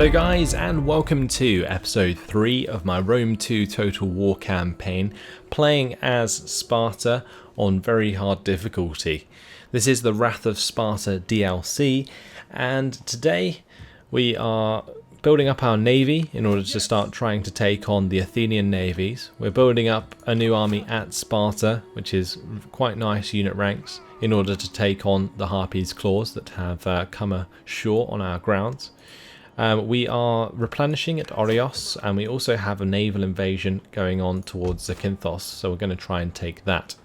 Hello guys, and welcome to episode 3 of my Rome 2 Total War campaign, playing as Sparta on very hard difficulty. This is the Wrath of Sparta DLC, and today we are building up our navy in order to start trying to take on the Athenian navies. We're building up a new army at Sparta, which is quite nice unit ranks, in order to take on the Harpies' claws that have come ashore on our grounds. We are replenishing at Orios, and we also have a naval invasion going on towards Zakynthos, so we're going to try and take that.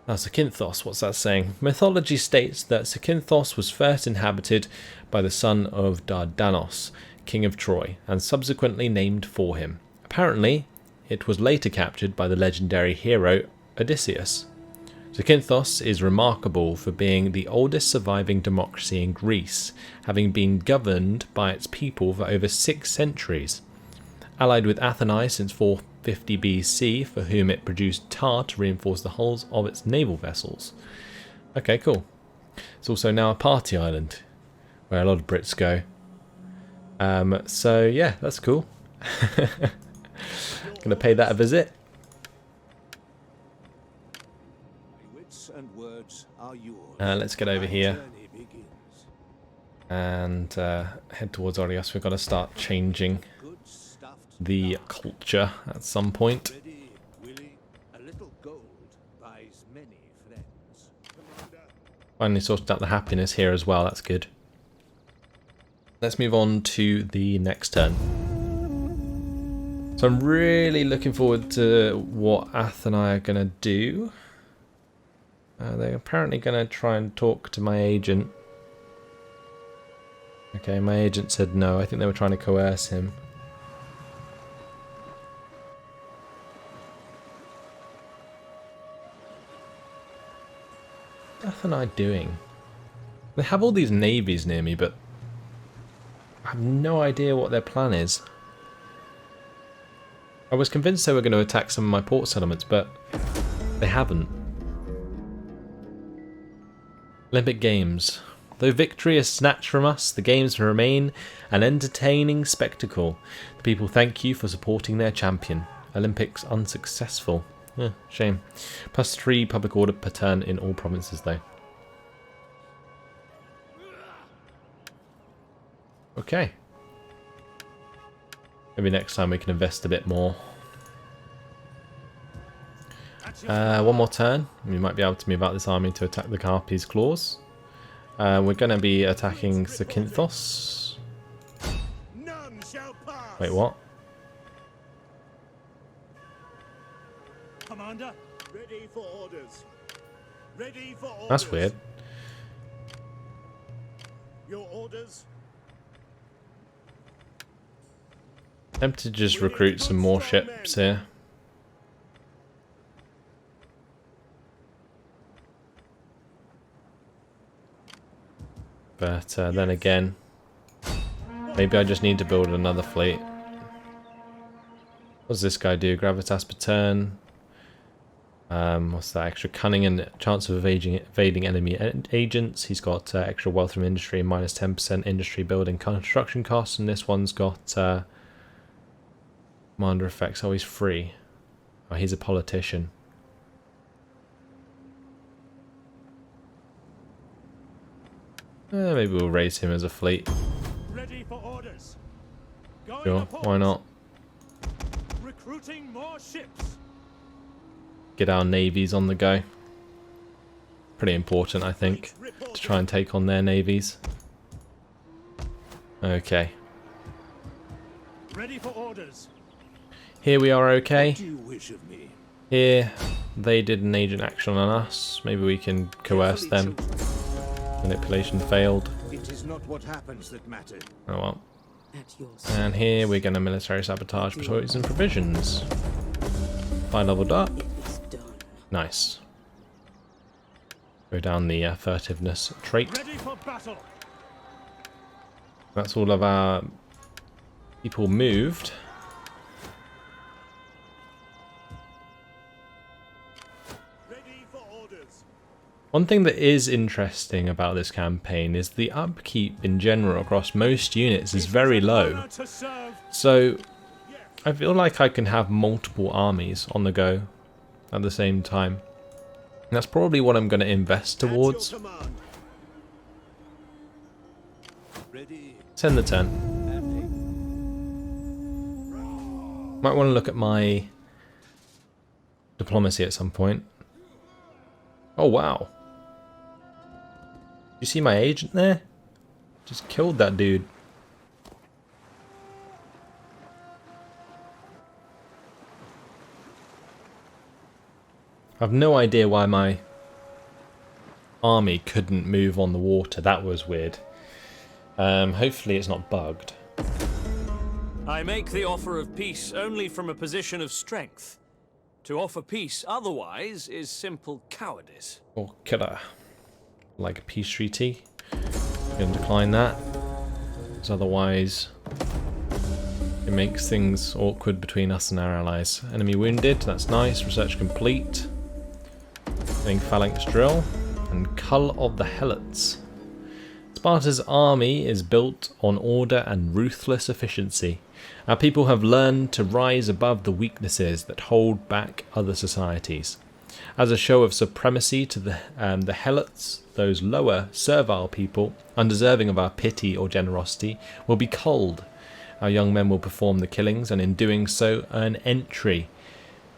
Now, Zakynthos, what's that saying? Mythology states that Zakynthos was first inhabited by the son of Dardanos, king of Troy, and subsequently named for him. Apparently, it was later captured by the legendary hero Odysseus. Zakynthos is remarkable for being the oldest surviving democracy in Greece, having been governed by its people for over 6 centuries. Allied with Athens since 450 BC, for whom it produced tar to reinforce the hulls of its naval vessels. Okay, cool. It's also now a party island, where a lot of Brits go. So yeah, that's cool. Gonna pay that a visit. Let's get over here and head towards Orios. We've got to start changing the culture at some point. Finally sorted out the happiness here as well, that's good. Let's move on to the next turn. So I'm really looking forward to what Atheni are going to do. They're apparently going to try and talk to my agent. Okay, my agent said no. I think they were trying to coerce him. What are Atheni doing? They have all these navies near me, but I have no idea what their plan is. I was convinced they were going to attack some of my port settlements, but they haven't. Olympic Games. Though victory is snatched from us, the Games remain an entertaining spectacle. The people thank you for supporting their champion. Olympics unsuccessful. Shame. +3 public order per turn in all provinces though. Okay. Maybe next time we can invest a bit more. One more turn. We might be able to move out this army to attack the Harpies' claws. We're going to be attacking Zakynthos. Wait, what? Commander, ready for orders. Ready for orders. That's weird. Your orders. Tempted to just recruit some more ships here. But then again, maybe I just need to build another fleet. What does this guy do? Gravitas per turn. What's that? Extra cunning and chance of evading enemy agents. He's got extra wealth from industry, minus 10% industry building construction costs. And this one's got commander effects. Oh, he's free. Oh, he's a politician. Maybe we'll raise him as a fleet. Ready for orders. Sure, why not? Recruiting more ships. Get our navies on the go. Pretty important, I think, to try and take on their navies. Okay. Ready for orders. Here we are okay. What do you wish of me? Here, they did an agent action on us. Maybe we can coerce them. Manipulation failed. It is not what happens that matters. Oh well. And here we're going to military sabotage patrols and provisions. 5 leveled up. Nice. Go down the furtiveness trait. Ready for battle. That's all of our people moved. Ready for orders. One thing that is interesting about this campaign is the upkeep in general across most units is very low. Honor to serve. So I feel like I can have multiple armies on the go at the same time. And that's probably what I'm going to invest At your towards. command. Ready. Send the 10. Might want to look at my diplomacy at some point. Oh wow. You see my agent there? Just killed that dude. I've no idea why my army couldn't move on the water. That was weird. Hopefully it's not bugged. I make the offer of peace only from a position of strength. To offer peace otherwise is simple cowardice. Or could I? Like a peace treaty. Gonna decline that. Because otherwise it makes things awkward between us and our allies. Enemy wounded, that's nice. Research complete. Getting phalanx drill. And Cull of the Helots. Sparta's army is built on order and ruthless efficiency. Our people have learned to rise above the weaknesses that hold back other societies. As a show of supremacy to the Helots, those lower, servile people, undeserving of our pity or generosity, will be culled. Our young men will perform the killings, and in doing so earn entry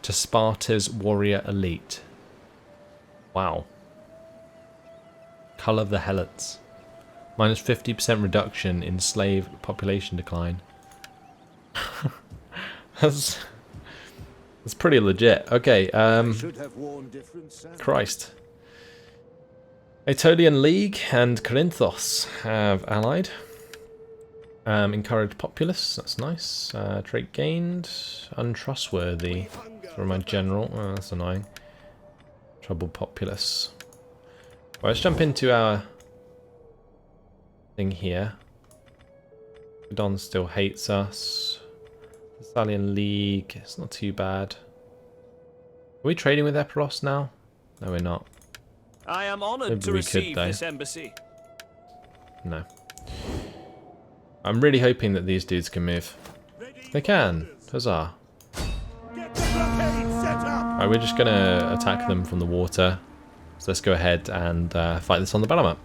to Sparta's warrior elite. Wow. Cull of the Helots. Minus 50% reduction in slave population decline. That's pretty legit. Okay, Should have worn different sandals. Christ. Aetolian League and Corinthos have allied. Encouraged populace, that's nice. Trait gained. Untrustworthy for my general. Oh, that's annoying. Troubled populace. Well, let's jump into our thing here. Don still hates us. The Thessalian League, it's not too bad. Are we trading with Epiros now? No, we're not. I am honored Maybe to we could, receive though. this embassy. No. I'm really hoping that these dudes can move. They can. Huzzah. Get the blockade set up. Right, we're just going to attack them from the water. So let's go ahead and fight this on the battle map.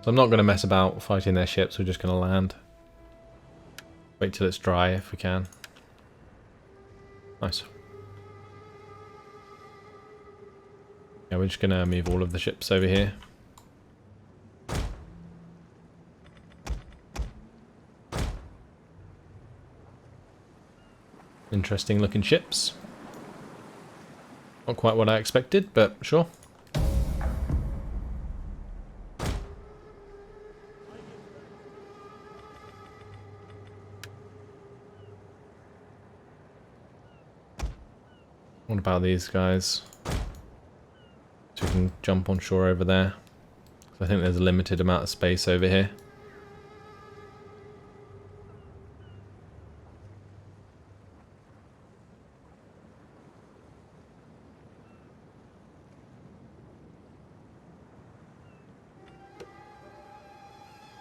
So I'm not going to mess about fighting their ships, we're just going to land. Wait till it's dry if we can. Nice. Yeah, we're just going to move all of the ships over here. Interesting looking ships. Not quite what I expected, but sure. What about these guys? So we can jump on shore over there. I think there's a limited amount of space over here.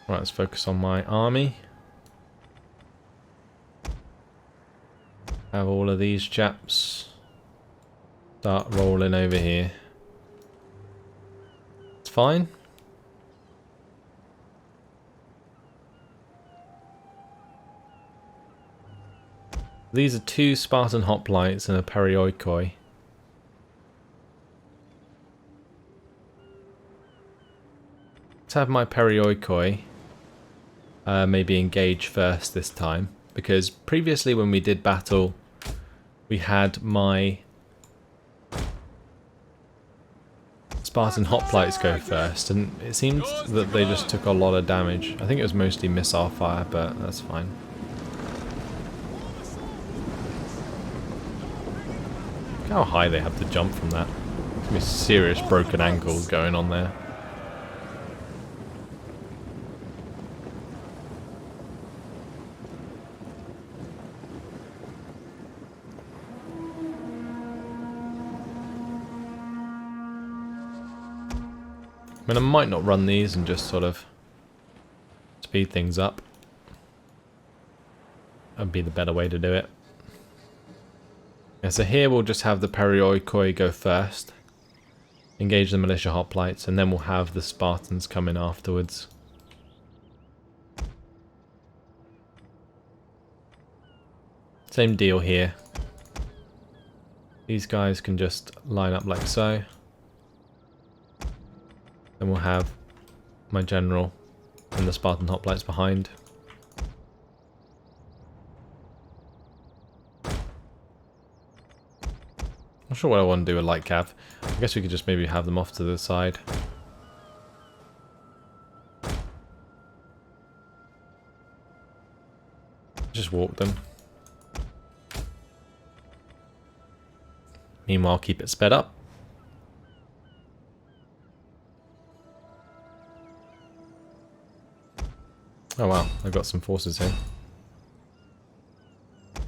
Right, let's focus on my army. Have all of these chaps start rolling over here. It's fine. These are 2 Spartan hoplites and a perioikoi. Let's have my perioikoi maybe engage first this time, because previously when we did battle we had my Spartan hoplites go first, and it seemed that they just took a lot of damage. I think it was mostly missile fire, but that's fine. Look how high they have to jump from that. There's serious broken ankles going on there. mean, I might not run these and just sort of speed things up. That'd be the better way to do it. Yeah, so here we'll just have the Perioikoi go first. Engage the militia hoplites, and then we'll have the Spartans come in afterwards. Same deal here. These guys can just line up like so. Then we'll have my general and the Spartan hoplites behind. Not sure what I want to do with light cav. I guess we could just maybe have them off to the side. Just walk them. Meanwhile, keep it sped up. Oh wow, I've got some forces here.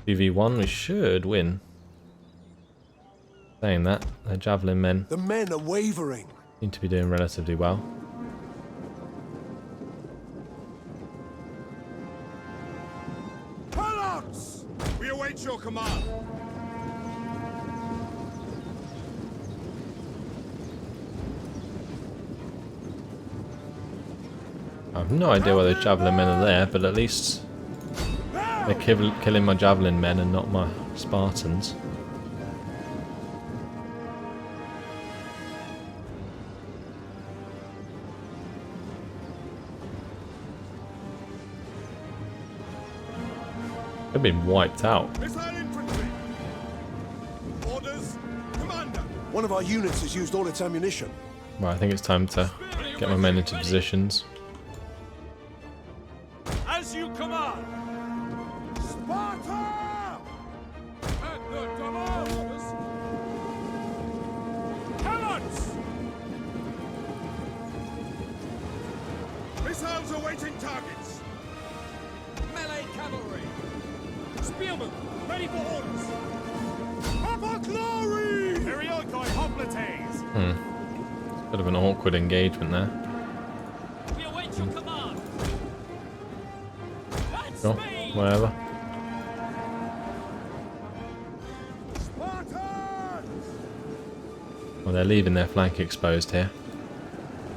2v1, we should win. Saying that, the javelin men The men are wavering. seem to be doing relatively well. Pelops! We await your command. I have no idea why those javelin men are there, but at least they're killing my javelin men and not my Spartans. They've been wiped out. Missile infantry. Orders, Commander. One of our units has used all its ammunition. Right, I think it's time to get my men into positions. As you command! Sparta! At the command! Helots! Missiles awaiting targets. Melee cavalry! Spearmen, ready for orders! Papa glory! Perioikoi hoplites! Bit of an awkward engagement there. We await your command! Sure, whatever. Spartans! Well, they're leaving their flank exposed here.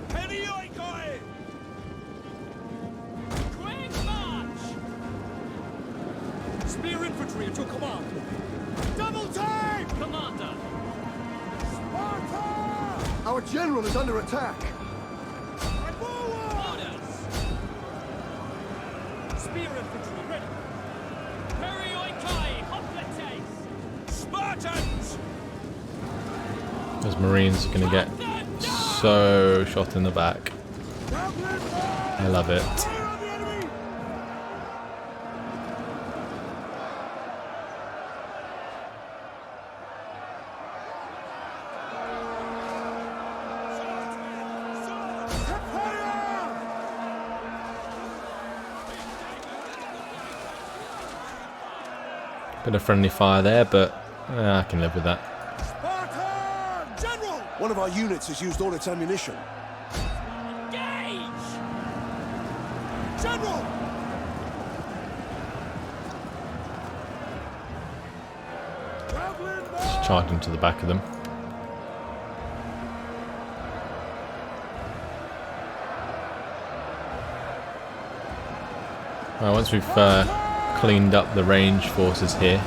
Perioikoi! Quick march! Spear infantry at your command! Double time! Commander! Sparta! Our general is under attack. Forward! Orders! Spear infantry ready! Perioikoi hoplites! Spartans! Those Marines are going to get so shot in the back. I love it. Fire on the enemy! Bit of friendly fire there, but I can live with that. Sparta! General! One of our units has used all its ammunition. Engage! General! Javelin Just charge into the back of them. Right, once we've cleaned up the range forces here,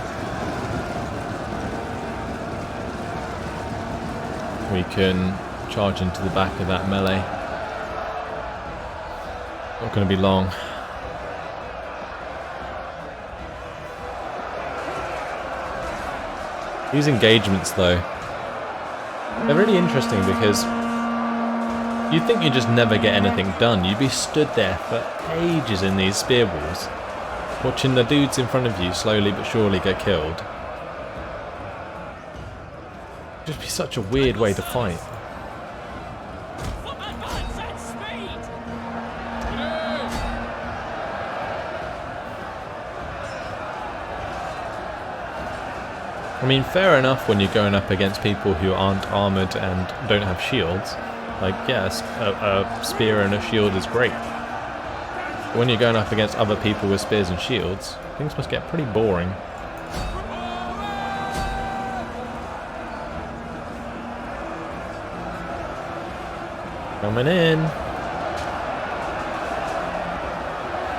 we can charge into the back of that melee. Not going to be long. These engagements though, they're really interesting because you'd think you'd just never get anything done. You'd be stood there for ages in these spear walls, watching the dudes in front of you slowly but surely get killed. It'd just be such a weird way to fight. For my guns at speed! I mean, fair enough when you're going up against people who aren't armoured and don't have shields, Like, yes, a spear and a shield is great. But when you're going up against other people with spears and shields, things must get pretty boring. Coming in.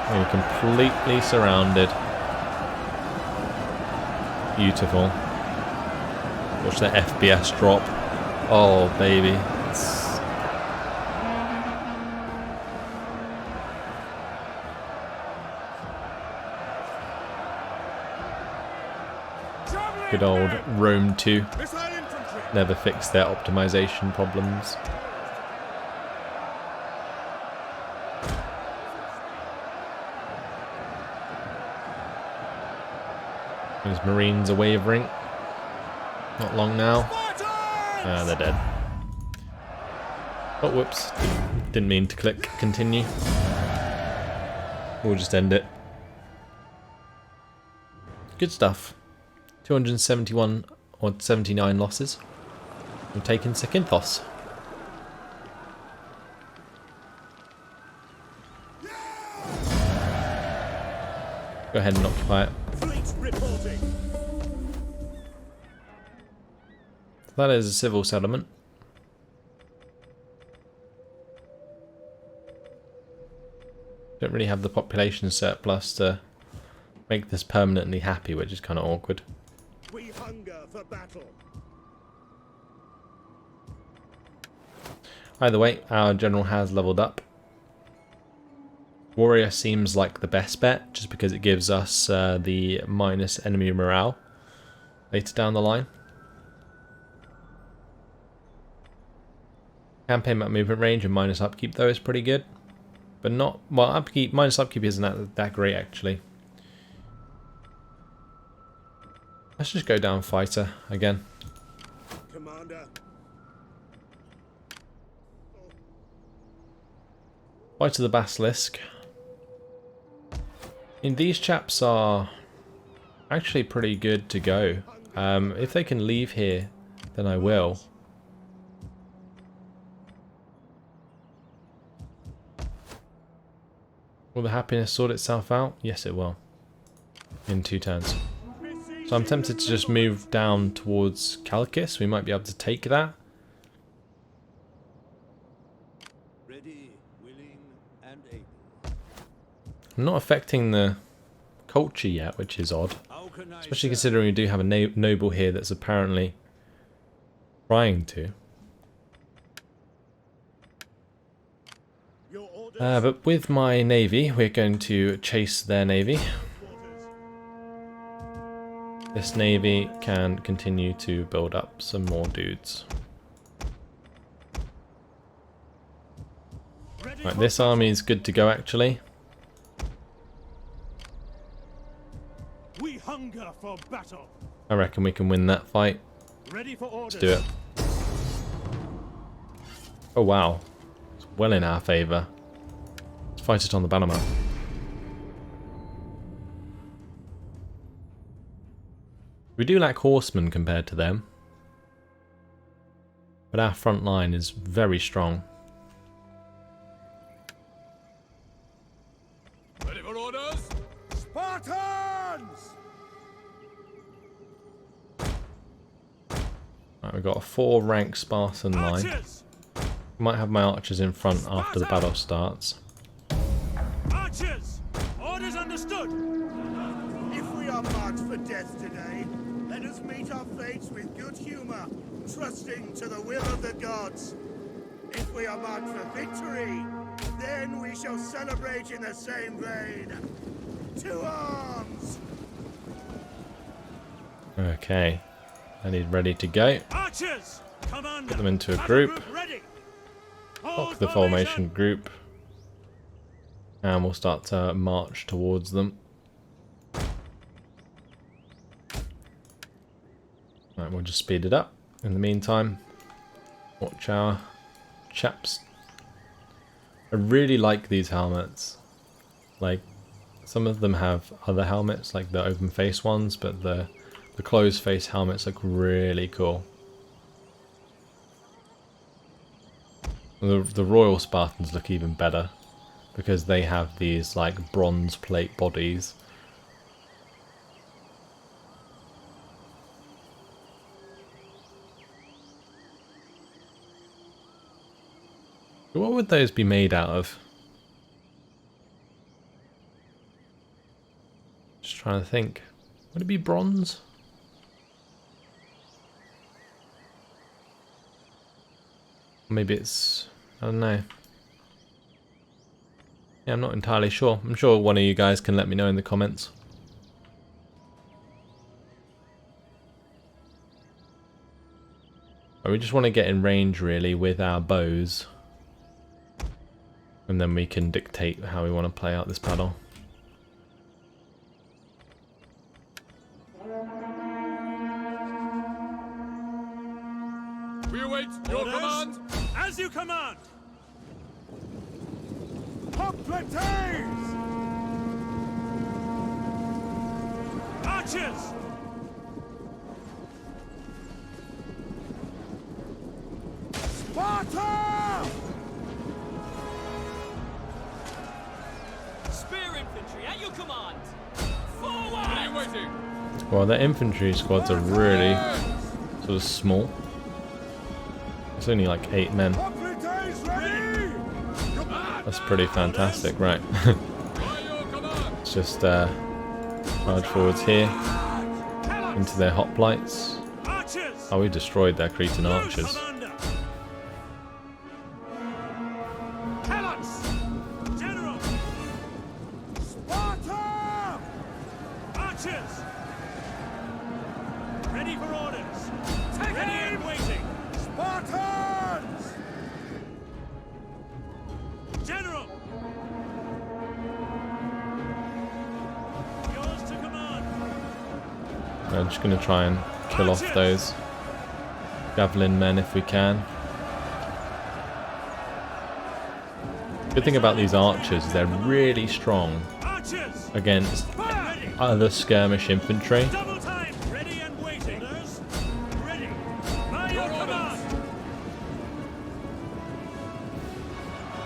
We're completely surrounded. Beautiful. Watch the FPS drop. Oh, baby. Good old Rome 2. Never fixed their optimization problems. Those Marines are wavering. Not long now. Ah, they're dead. Oh, whoops. Didn't mean to click continue. We'll just end it. Good stuff. 271 or 79 losses. We're taking Zakynthos. Go ahead and occupy it. That is a civil settlement. Don't really have the population surplus to make this permanently happy, which is kind of awkward. We hunger for battle. Either way, our general has leveled up. Warrior seems like the best bet, just because it gives us the minus enemy morale later down the line. Campaign map movement range and minus upkeep though is pretty good, but not well. Upkeep minus upkeep isn't that great actually. Let's just go down fighter again. Commander. Fighter the Basilisk. And these chaps are actually pretty good to go. If they can leave here, then I will. Will the happiness sort itself out? Yes, it will. In 2 turns. So I'm tempted to just move down towards Kalkis. We might be able to take that. Ready, willing, and able. I'm not affecting the culture yet, which is odd. Especially considering we do have a noble here that's apparently trying to. But with my navy, we're going to chase their navy. This navy can continue to build up some more dudes. Right, this army is good to go actually. We hunger for battle. I reckon we can win that fight. Ready for orders. Let's do it. Oh wow. It's well in our favour. Let's fight it on the battle map. We do lack horsemen compared to them. But our front line is very strong. Ready for orders. Spartans! Right, we've got a 4-rank Spartan line. Archers! Might have my archers in front after the battle starts. Archers! Orders understood! If we are marked for death today, let us meet our fates with good humor, trusting to the will of the gods. If we are marked for victory, then we shall celebrate in the same vein. To arms! Okay. I need ready to go. Archers! Commander! Put them into a group. Ready! Lock the formation group. And we'll start to march towards them. Right, we'll just speed it up. In the meantime, watch our chaps. I really like these helmets. Like, some of them have other helmets, like the open face ones, but the closed face helmets look really cool. The Royal Spartans look even better because they have these like bronze plate bodies. What would those be made out of? Just trying to think. Would it be bronze? Maybe it's... I don't know. Yeah, I'm not entirely sure. I'm sure one of you guys can let me know in the comments. We just want to get in range really with our bows. And then we can dictate how we want to play out this battle. We await your command. As you command! Hoplites! Archers! Sparta! Spear infantry at your command! What are you Forward! waiting? Well, the infantry squads are really sort of small. It's only like 8 men. Hoplites ready! That's pretty fantastic, right? By your command. Let's just charge forwards here into their hoplites. Archers! Oh, we destroyed their Cretan archers. Commander! Helots! General! Sparta! Archers! Ready for orders! Ready and waiting! Spartans! General! Yours to command! I'm just going to try and kill off those javelin men if we can. Good thing about these archers is they're really strong Archers! against Ready! other skirmish infantry. Double time! Ready and waiting! Orders? Ready! By your command!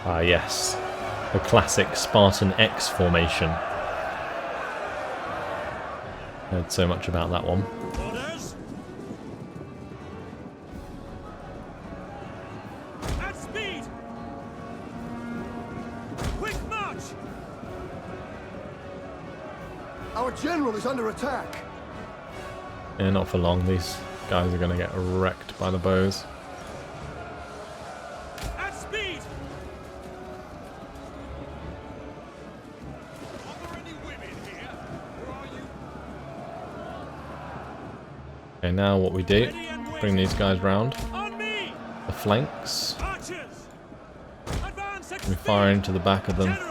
Ah yes, the classic Spartan X formation. Heard so much about that one. Orders? At speed! Quick march! Our general is under attack. Yeah, not for long. These guys are going to get wrecked by the bows. At speed! Are there any women here? Or are you Okay, now what we do, bring these guys round on me? the flanks. Archers! Advance at We speed! fire into the back of them. General!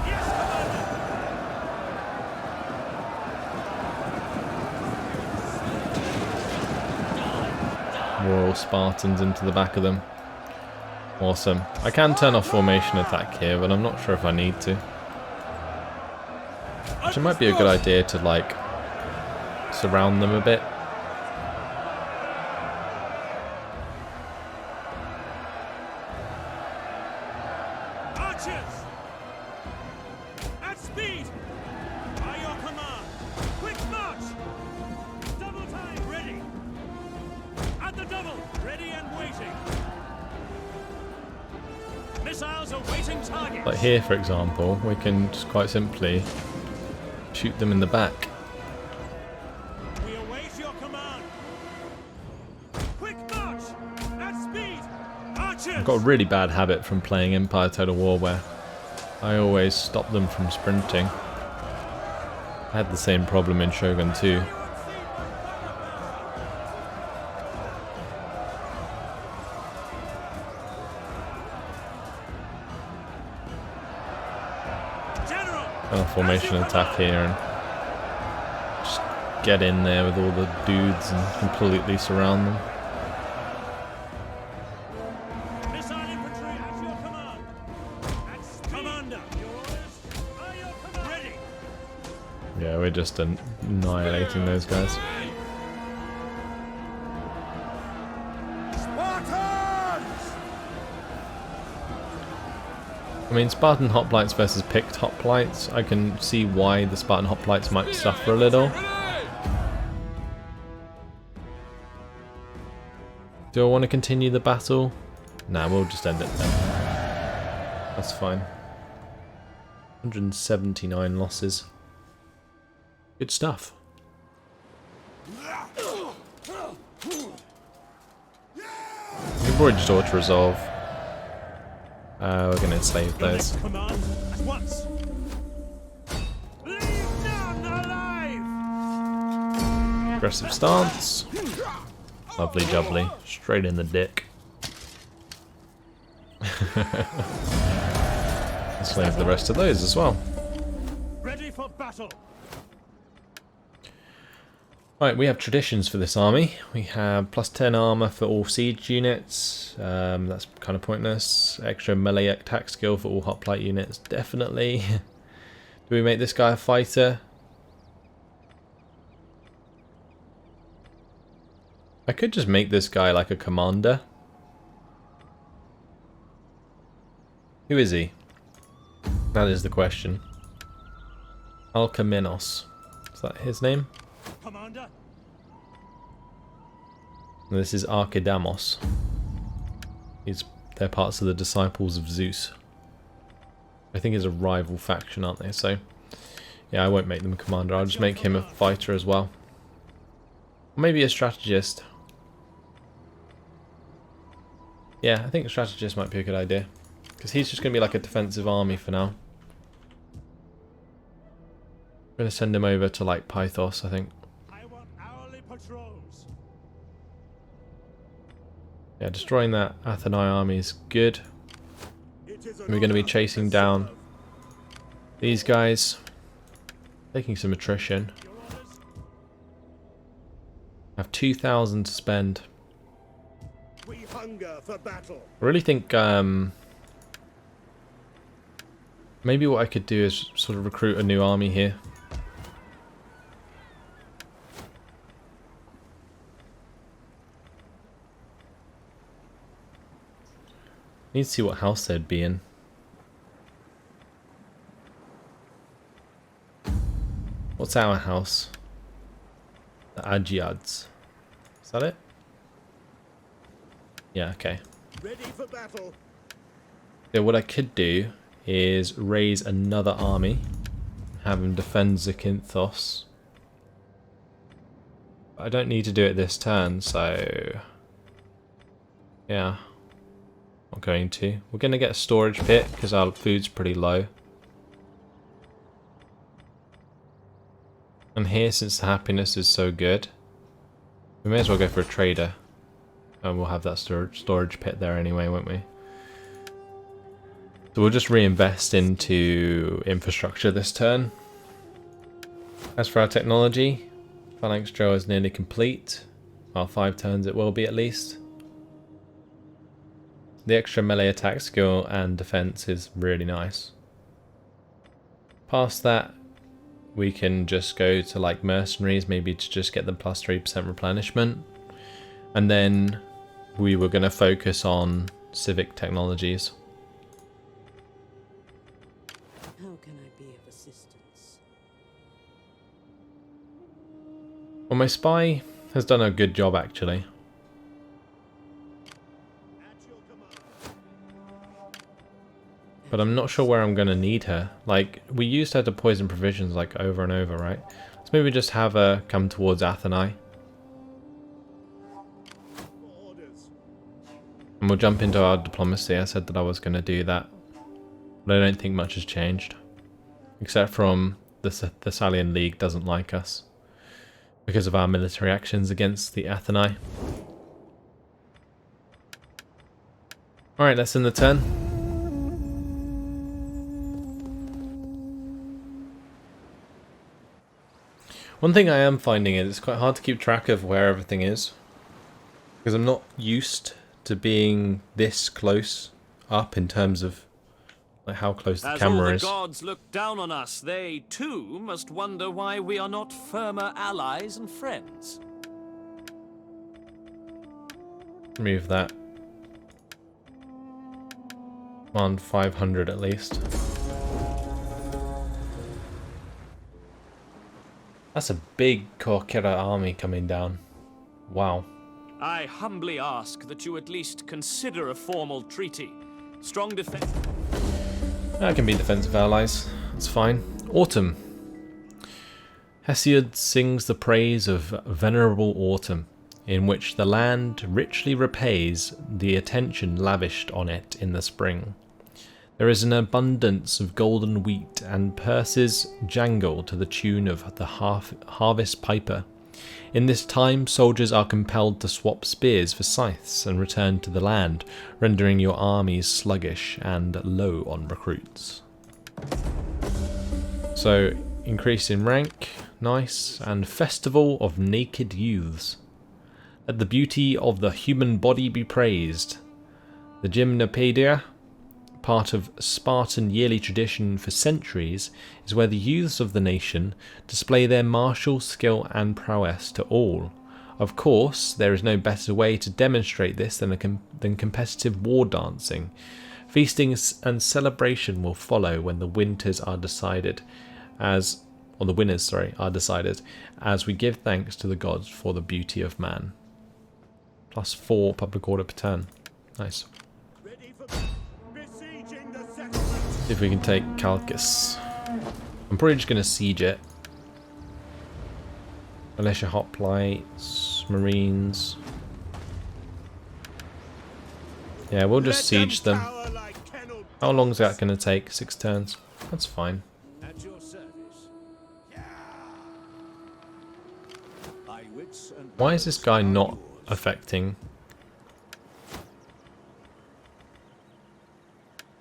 Yes, Commander! Royal Spartans into the back of them. Awesome. I can turn off formation attack here, but I'm not sure if I need to. Actually, it might be a good idea to, like, surround them a bit. Archers! At speed! By your command! Quick march! Double time! Ready! At the double! Ready and waiting! Missiles awaiting target! Like here, for example, we can just quite simply shoot them in the back. We await your command! Quick march! At speed! Archers! I've got a really bad habit from playing Empire Total War where I always stop them from sprinting. I had the same problem in Shogun 2. General! Formation attack here and just get in there with all the dudes and completely surround them. Missile infantry at your command! At speed! Commander! Your orders? By your command! Ready! Yeah, we're just annihilating those guys. I mean, Spartan hoplites versus picked hoplites. I can see why the Spartan hoplites might suffer a little. Ready! Do I want to continue the battle? Nah, we'll just end it then. That's fine. 179 losses. Good stuff. We can probably just auto-resolve. We're going to enslave Your those. next command at once. Leave none alive. Aggressive stance. Lovely jubbly. Straight in the dick. Enslave the rest of those as well. Ready for battle. Right, we have traditions for this army. We have plus 10 armor for all siege units. That's kind of pointless. Extra melee attack skill for all hoplite units. Definitely. Do we make this guy a fighter? I could just make this guy like a commander. Who is he? That is the question. Alcamenos. Is that his name? Commander. And this is Archidamos. They're parts of the Disciples of Zeus. I think is a rival faction, aren't they? So, yeah, I won't make them a commander. I'll just make him a fighter as well. Or maybe a strategist. Yeah, I think a strategist might be a good idea. Because he's just going to be like a defensive army for now. I'm going to send him over to like Pythos, I think. I want hourly patrols. Yeah, destroying that Atheni army is good. We're going to be chasing down these guys. Taking some attrition. Your orders. I have 2,000 to spend. We hunger for battle. I really think maybe what I could do is sort of recruit a new army here. Need to see what house they'd be in. What's our house? The Agiads. Is that it? Yeah, okay. Ready for battle. So what I could do is raise another army, have them defend Zakynthos. I don't need to do it this turn, so yeah, not going to. We're going to get a storage pit because our food's pretty low. And here, since the happiness is so good, we may as well go for a trader. And we'll have that storage pit there anyway, won't we? So we'll just reinvest into infrastructure this turn. As for our technology, Phalanx Drill is nearly complete. Well, 5 turns it will be at least. The extra melee attack skill and defense is really nice. Past that, we can just go to like mercenaries, maybe to just get them plus 3% replenishment. And then we were going to focus on civic technologies. How can I be of assistance? Well, my spy has done a good job actually. At your command. But I'm not sure where I'm going to need her. Like, we used her to poison provisions like over and over, right? So maybe just have her come towards Atheni. And we'll jump into our diplomacy. I said that I was going to do that. But I don't think much has changed. Except from the Thessalian League doesn't like us. Because of our military actions against the Atheni. Alright, let's end the turn. One thing I am finding is it's quite hard to keep track of where everything is. Because I'm not used to being this close up in terms of like how close the As camera all the is. gods look down on us, they too must wonder why we are not firmer allies and friends. Remove that. On 500 at least. That's a big Korkera army coming down. Wow. I humbly ask that you at least consider a formal treaty. Strong defense. That can be defensive allies. That's fine. Autumn. Hesiod sings the praise of venerable autumn, in which the land richly repays the attention lavished on it in the spring. There is an abundance of golden wheat, and purses jangle to the tune of the harvest piper. In this time, soldiers are compelled to swap spears for scythes and return to the land, rendering your armies sluggish and low on recruits. So, increase in rank, nice, and Festival of Naked Youths. Let the beauty of the human body be praised. The Gymnopaedia, part of Spartan yearly tradition for centuries, is where the youths of the nation display their martial skill and prowess to all. Of course, there is no better way to demonstrate this than competitive war dancing. Feasting and celebration will follow when the winners are decided, as we give thanks to the gods for the beauty of man. +4 public order per turn. Nice. See if we can take Chalcis. I'm probably just going to siege it. Militia hoplites, marines. Yeah, we'll just siege them. How long is that going to take? 6 turns. That's fine. At your service. Why is this guy not affecting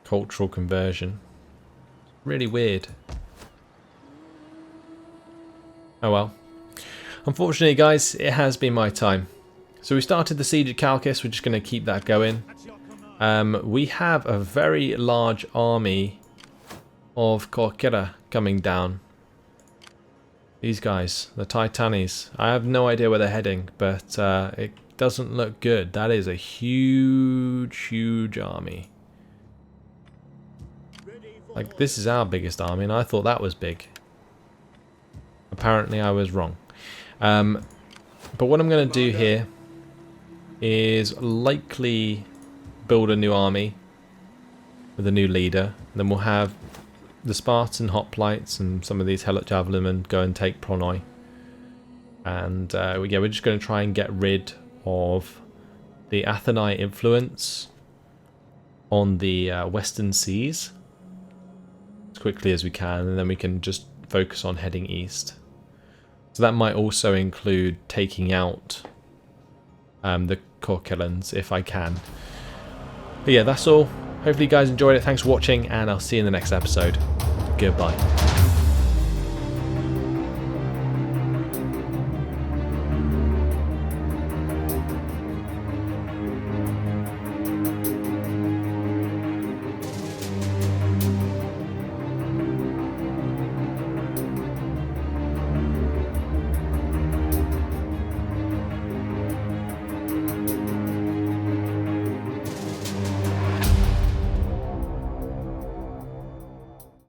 cultural conversion? Really weird. Oh well. Unfortunately, guys, it has been my time. So we started the siege at Chalcis. We're just going to keep that going. We have a very large army of Korkera coming down. These guys, the Titanes. I have no idea where they're heading, but it doesn't look good. That is a huge, huge army. Like, this is our biggest army, and I thought that was big. Apparently I was wrong. But what I'm going to do here is likely build a new army with a new leader. Then we'll have the Spartan hoplites and some of these Helot Javelinmen go and take Pronoi. And yeah, we're just going to try and get rid of the Athenai influence on the Western Seas as quickly as we can, and then we can just focus on heading east. So that might also include taking out the Korkelans if I can. But yeah, that's all. Hopefully you guys enjoyed it. Thanks for watching, and I'll see you in the next episode. Goodbye.